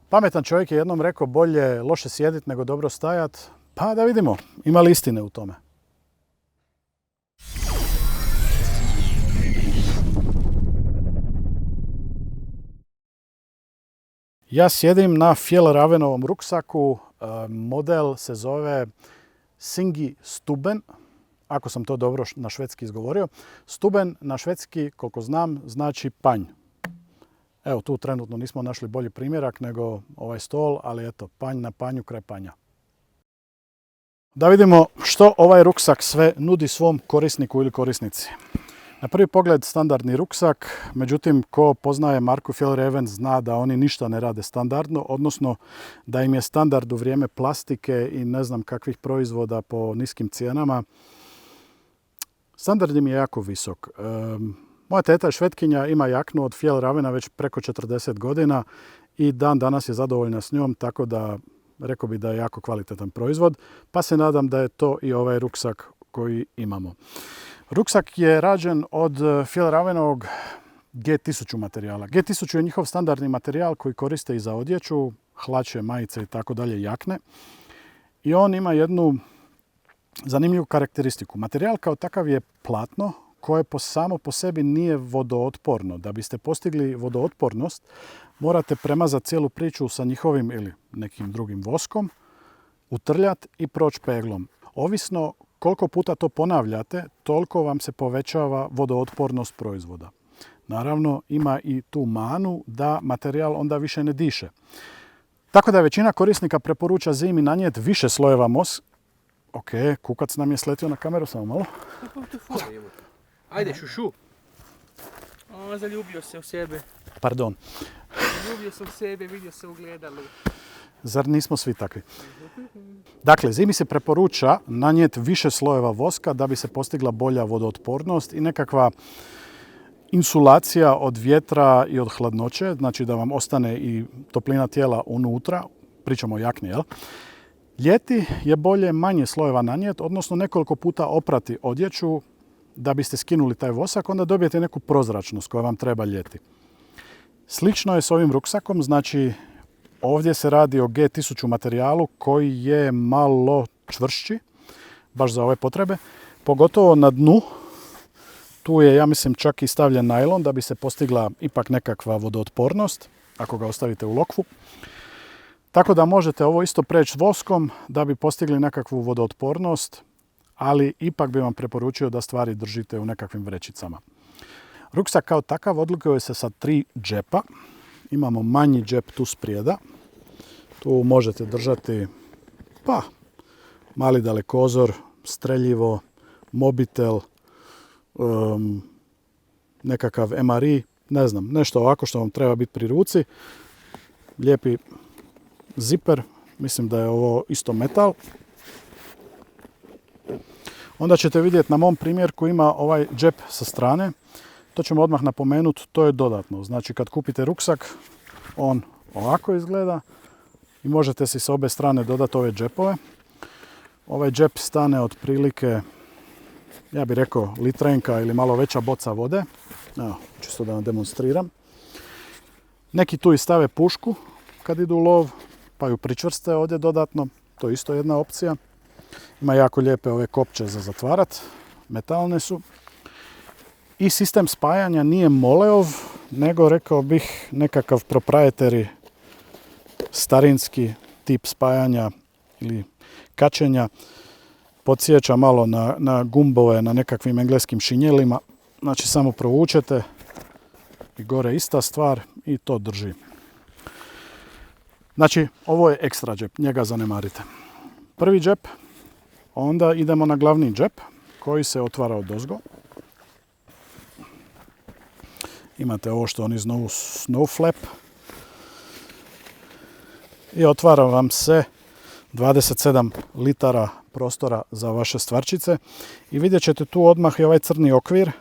Pametan čovjek je jednom rekao bolje loše sjedit nego dobro stajat. Pa da vidimo, ima li istine u tome. Ja sjedim na Fjällravenovom ruksaku, model se zove Singi Stuben, ako sam to dobro na švedski izgovorio. Stuben na švedski, koliko znam, znači panj. Evo, tu trenutno nismo našli bolji primjerak nego ovaj stol, ali eto, panj na panju kraj panja. Da vidimo što ovaj ruksak sve nudi svom korisniku ili korisnici. Na prvi pogled standardni ruksak, međutim ko poznaje marku Fjällraven zna da oni ništa ne rade standardno, odnosno da im je standard u vrijeme plastike i ne znam kakvih proizvoda po niskim cijenama. Standard im je jako visok. Moja teta je Švetkinja, ima jaknu od Fjällravena već preko 40 godina i dan danas je zadovoljna s njom, tako da rekao bi da je jako kvalitetan proizvod, pa se nadam da je to i ovaj ruksak koji imamo. Ruksak je rađen od Fjällravenovog G1000 materijala. G1000 je njihov standardni materijal koji koriste i za odjeću, hlače, majice i tako dalje, jakne. I on ima jednu zanimljivu karakteristiku. Materijal kao takav je platno koje samo po sebi nije vodootporno. Da biste postigli vodootpornost, morate premazati cijelu priču sa njihovim ili nekim drugim voskom, utrljati i proći peglom. Ovisno koliko puta to ponavljate, toliko vam se povećava vodootpornost proizvoda. Naravno, ima i tu manu da materijal onda više ne diše. Tako da većina korisnika preporuča zimi nanijeti više slojeva Ok, kukac nam je sletio na kameru, samo malo. Ajde, šušu. Zaljubio se u sebe. Pardon. Zaljubio se u sebe, vidio se u gledalu. Zar nismo svi takvi? Dakle, zimi se preporuča nanijeti više slojeva voska da bi se postigla bolja vodootpornost i nekakva insulacija od vjetra i od hladnoće, znači da vam ostane i toplina tijela unutra, pričamo o jakni, jel? Ljeti je bolje manje slojeva nanijeti, odnosno nekoliko puta oprati odjeću da biste skinuli taj vosak, onda dobijete neku prozračnost koja vam treba ljeti. Slično je s ovim ruksakom, znači ovdje se radi o G1000 materijalu koji je malo čvršći, baš za ove potrebe. Pogotovo na dnu, tu je, ja mislim, čak i stavljen najlon da bi se postigla ipak nekakva vodootpornost, ako ga ostavite u lokvu. Tako da možete ovo isto preći voskom da bi postigli nekakvu vodootpornost, ali ipak bi vam preporučio da stvari držite u nekakvim vrećicama. Ruksak kao takav odlikuje se sa 3 džepa. Imamo manji džep tu sprijeda. Tu možete držati mali dalekozor, streljivo, mobitel, nekakav MRI, ne znam, nešto ovako što vam treba biti pri ruci. Lijepi ziper, mislim da je ovo isto metal. Onda ćete vidjeti na mom primjerku ima ovaj džep sa strane. To ćemo odmah napomenuti, to je dodatno. Znači kad kupite ruksak, on ovako izgleda i možete si s obje strane dodati ove džepove. Ovaj džep stane otprilike, ja bih rekao, litrenka ili malo veća boca vode. Evo, čisto da vam demonstriram. Neki tu i stave pušku kad idu u lov, pa ju pričvrste ovdje dodatno. To je isto jedna opcija. Ima jako lijepe ove kopče za zatvarat, metalne su. I sistem spajanja nije Moleov, nego rekao bih nekakav proprietary starinski tip spajanja ili kačenja. Podsjeća malo na gumbove na nekakvim engleskim šinjelima. Znači samo provučete i gore ista stvar i to drži. Znači ovo je ekstra džep, njega zanemarite. Prvi džep, onda idemo na glavni džep koji se otvara odozgo. Imate ovo što oni zovu snow flap. I otvara vam se 27 litara prostora za vaše stvarčice. I vidjet ćete tu odmah i ovaj crni okvir,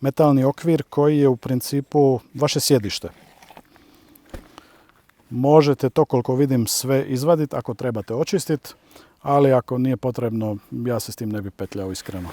metalni okvir koji je u principu vaše sjedište. Možete to koliko vidim sve izvaditi ako trebate očistiti, ali ako nije potrebno, ja se s tim ne bi petljao iskreno.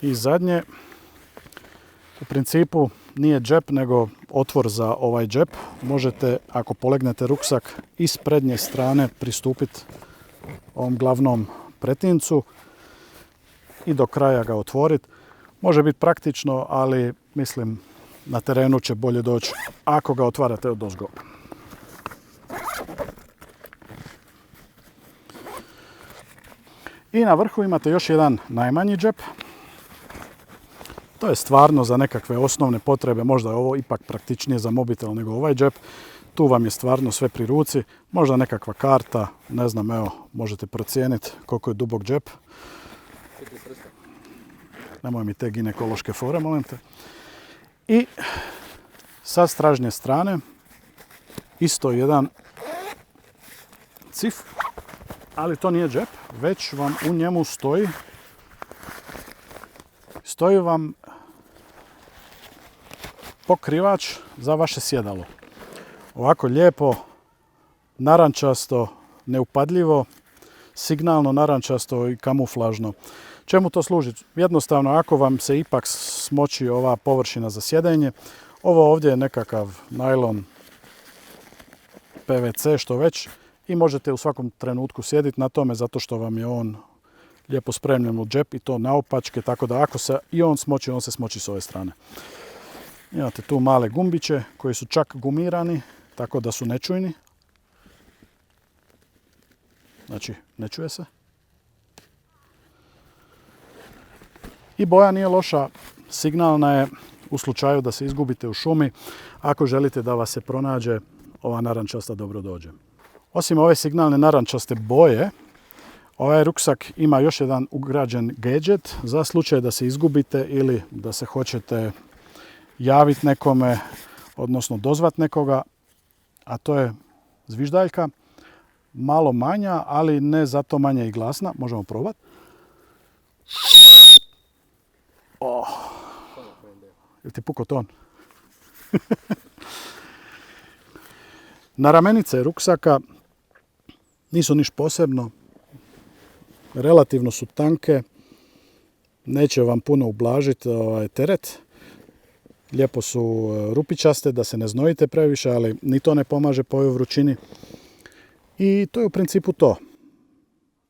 I zadnje, U principu nije džep nego otvor za ovaj džep. Možete, ako polegnete ruksak, iz prednje strane pristupiti ovom glavnom pretincu i do kraja ga otvoriti. Može biti praktično, ali mislim na terenu će bolje doći ako ga otvarate odozgo. I na vrhu imate još jedan najmanji džep. To je stvarno za nekakve osnovne potrebe, možda je ovo ipak praktičnije za mobitel nego ovaj džep. Tu vam je stvarno sve pri ruci, možda nekakva karta, ne znam, evo, možete procijeniti koliko je dubok džep. Nemoj mi te ginekološke fore, molim te. I sa stražnje strane isto jedan cif, ali to nije džep, već vam u njemu stoji vam pokrivač za vaše sjedalo. Ovako lijepo, narančasto, neupadljivo, signalno narančasto i kamuflažno. Čemu to služi? Jednostavno, ako vam se ipak smoči ova površina za sjedenje, ovo ovdje je nekakav najlon, PVC, što već, i možete u svakom trenutku sjediti na tome zato što vam je on lijepo spremljen u džep i to naopačke, tako da ako se i on smoči, on se smoči s ove strane. Imate tu male gumbiće koji su čak gumirani, tako da su nečujni. Znači, ne čuje se. I boja nije loša, signalna je u slučaju da se izgubite u šumi. Ako želite da vas se pronađe, ova narančasta dobro dođe. Osim ove signalne narančaste boje, ovaj ruksak ima još jedan ugrađen gadget za slučaj da se izgubite ili da se hoćete javiti nekome, odnosno dozvati nekoga, a to je zviždaljka. Malo manja, ali ne zato manje i glasna. Možemo probati. Oh. Jel ti pukao ton? Na ramenice ruksaka nisu niš posebno. Relativno su tanke. Neće vam puno ublažiti teret. Lijepo su rupičaste da se ne znojite previše, ali ni to ne pomaže po ovoj vrućini. I to je u principu to.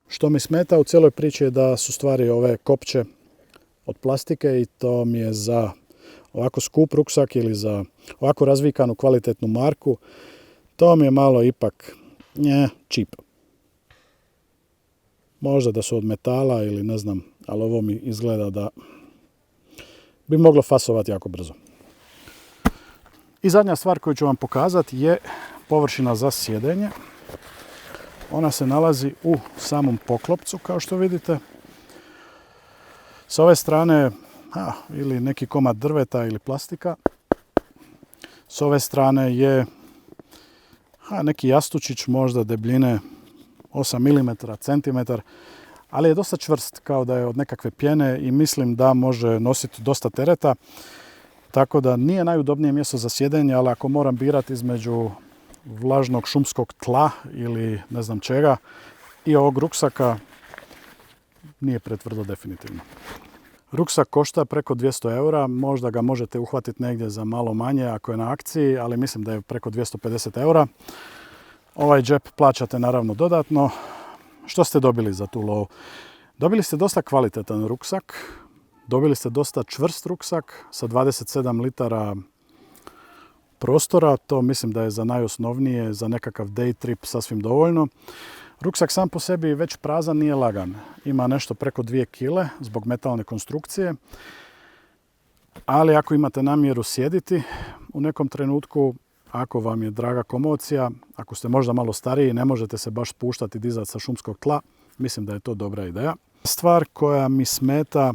Što mi smeta u cijeloj priči je da su stvari ove kopče od plastike i to mi je za ovako skup ruksak ili za ovako razvikanu kvalitetnu marku, to mi je malo ipak cheap. Možda da su od metala ili ne znam, ali ovo mi izgleda da bi moglo fasovati jako brzo. I zadnja stvar koju ću vam pokazati je površina za sjedenje. Ona se nalazi u samom poklopcu, kao što vidite. S ove strane ili neki komad drveta ili plastika. S ove strane je neki jastučić, možda debljine 8 mm, centimetar, ali je dosta čvrst, kao da je od nekakve pjene i mislim da može nositi dosta tereta. Tako da nije najudobnije mjesto za sjedenje, ali ako moram birati između vlažnog šumskog tla ili ne znam čega i ovog ruksaka, nije pretvrdo definitivno. Ruksak košta preko 200 eura, možda ga možete uhvatiti negdje za malo manje ako je na akciji, ali mislim da je preko 250 eura. Ovaj džep plaćate naravno dodatno. Što ste dobili za tu lovu? Dobili ste dosta kvalitetan ruksak, dobili ste dosta čvrst ruksak sa 27 litara prostora, to mislim da je za najosnovnije, za nekakav day trip sasvim dovoljno. Ruksak sam po sebi već prazan, nije lagan. Ima nešto preko 2 kile zbog metalne konstrukcije. Ali ako imate namjeru sjediti u nekom trenutku, ako vam je draga komocija, ako ste možda malo stariji i ne možete se baš spuštati i dizati sa šumskog tla, mislim da je to dobra ideja. Stvar koja mi smeta,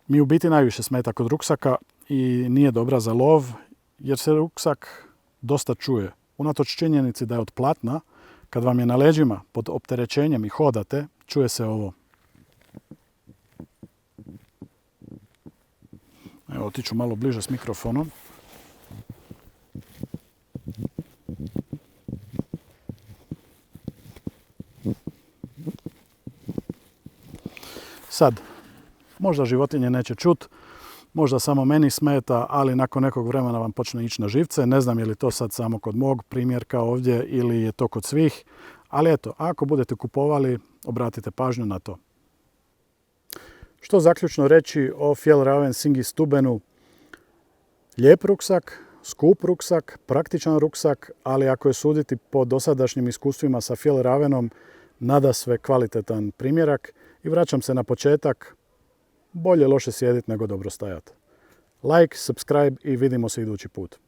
mi u biti najviše smeta kod ruksaka i nije dobra za lov, jer se ruksak dosta čuje. Unatoč činjenici da je od platna, kad vam je na leđima pod opterećenjem i hodate, čuje se ovo. Evo, otiću malo bliže s mikrofonom. Sad, možda životinje neće čut, možda samo meni smeta, ali nakon nekog vremena vam počne ići na živce. Ne znam je li to sad samo kod mog primjerka ovdje ili je to kod svih, ali eto, ako budete kupovali, obratite pažnju na to. Što zaključno reći o Fjällräven Singhi Stubenu? Lijep ruksak, skup ruksak, praktičan ruksak, ali ako je suditi po dosadašnjim iskustvima sa Fjällrävenom, nadasve kvalitetan primjerak. I vraćam se na početak, bolje loše sjediti nego dobro stajati. Like, subscribe i vidimo se idući put.